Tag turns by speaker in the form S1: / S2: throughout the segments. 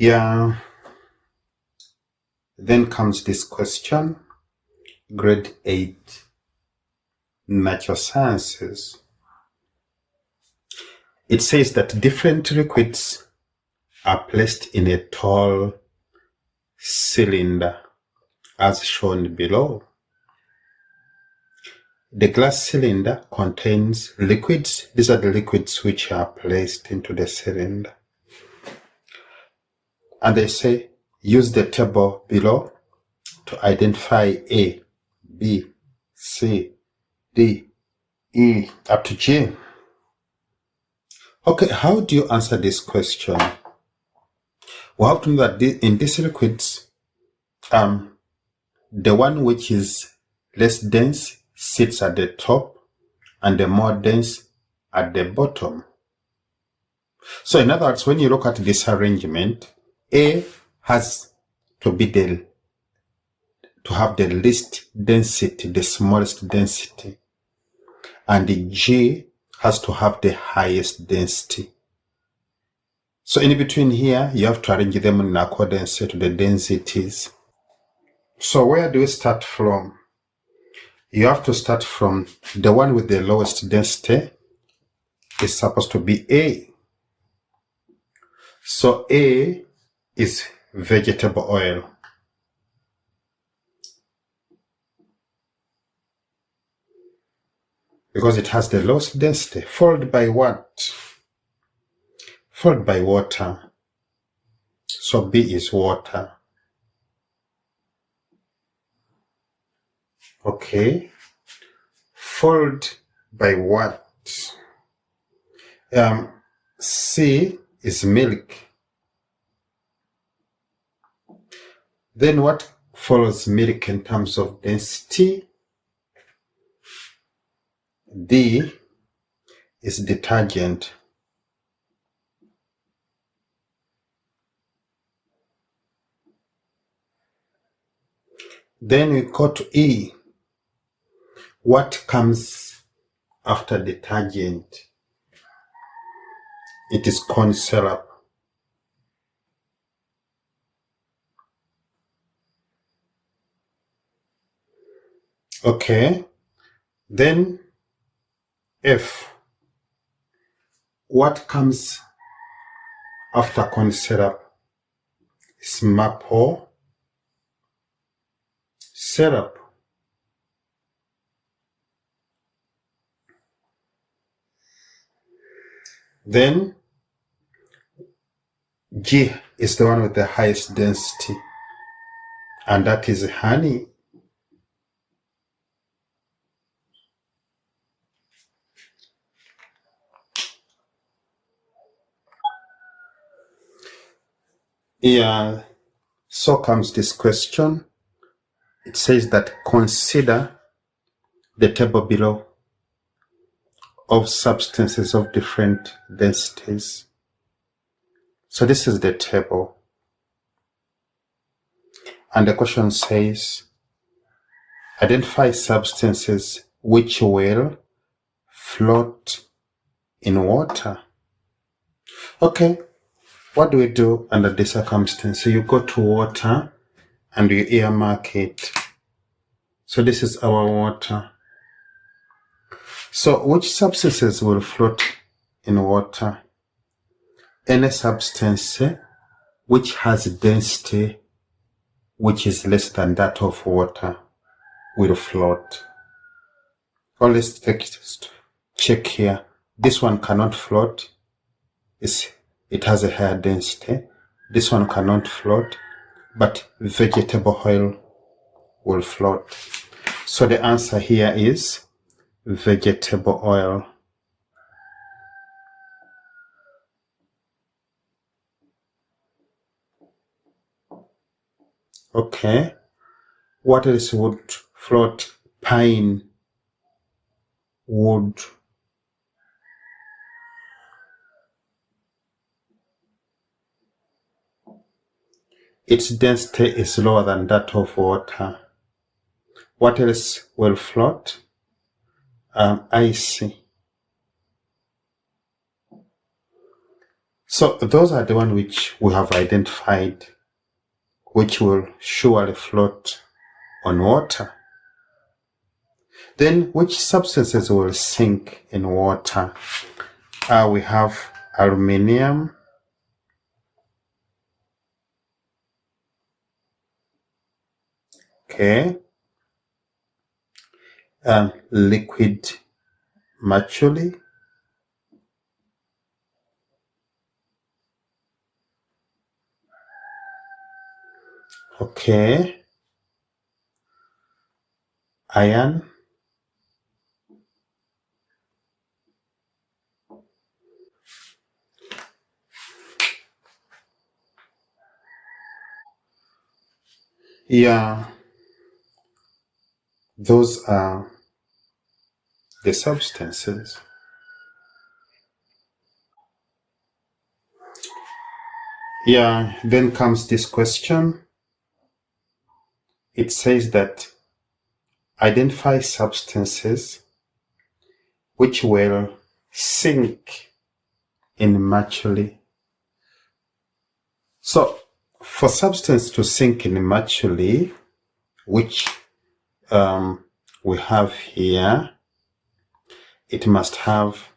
S1: Yeah, then comes this question, grade 8, natural sciences. It says that different liquids are placed in a tall cylinder as shown below. The glass cylinder contains liquids. These are the liquids which are placed into the cylinder. And they say, use the table below to identify A, B, C, D, E, up to G. Okay, how do you answer this question? We have to know that in these liquids, the one which is less dense sits at the top and the more dense at the bottom. So in other words, when you look at this arrangement, A has to be to have the least density, the smallest density, and the G has to have the highest density. So in between here, you have to arrange them in accordance to the densities. So where do we start from? You have to start from the one with the lowest density is supposed to be A. So A is vegetable oil. Because it has the lowest density, followed by what? Followed by water. So B is water. Okay. Followed by what? C is milk. Then what follows milk in terms of density? D is detergent. Then we go to E. What comes after detergent? It is corn syrup. Okay. Then F. What comes after corn syrup? It's maple syrup. Then G is the one with the highest density, and that is honey. Yeah, so comes this question. It says that consider the table below of substances of different densities. So this is the table. And the question says, identify substances which will float in water. Okay, what do we do under this circumstance? So you go to water and you earmark it. So this is our water. So which substances will float in water? Any substance which has density which is less than that of water will float. Or let's check here. This one cannot float. It has a higher density. This one cannot float, but vegetable oil will float. So the answer here is vegetable oil. Okay. What else would float? Pine wood. Its density is lower than that of water. What else will float? Ice. So those are the ones which we have identified, which will surely float on water. Then which substances will sink in water? We have aluminium, okay, liquid mercury, okay, iron, yeah, those are the substances. Yeah, then comes this question. It says that identify substances which will sink in mercury. So for substance to sink in mercury, which we have here, it must have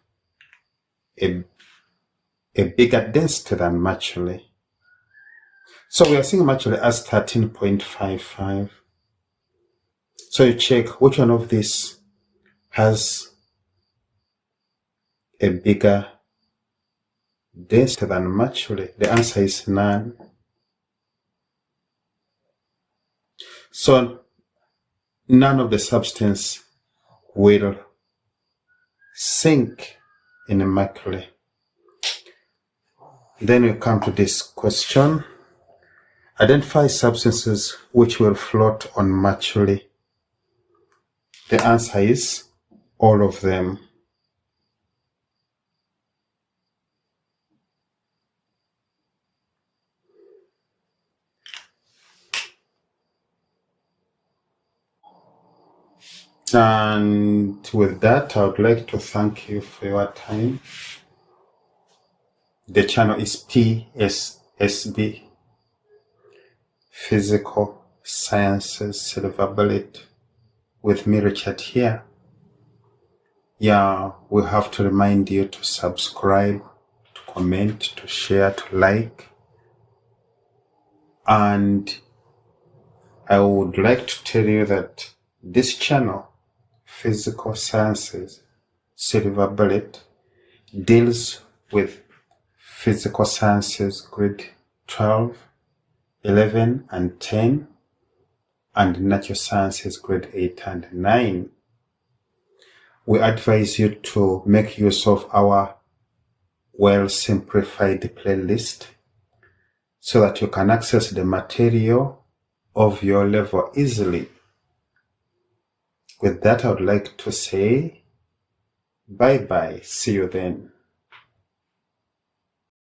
S1: a bigger density than mercury. So we are seeing mercury as 13.55. So you check which one of these has a bigger density than mercury. The answer is none. So none of the substance will sink in mercury. Then we come to this question. Identify substances which will float on mercury. The answer is all of them. And with that, I would like to thank you for your time. The channel is PSSB, Physical Sciences Silver Bullet, with me, Richard, here. Yeah, we have to remind you to subscribe, to comment, to share, to like. And I would like to tell you that this channel, Physical Sciences Silver Bullet, deals with physical sciences grade 12, 11, and 10, and natural sciences grade 8 and 9. We advise you to make use of our well-simplified playlist so that you can access the material of your level easily. With that, I would like to say bye-bye. See you then.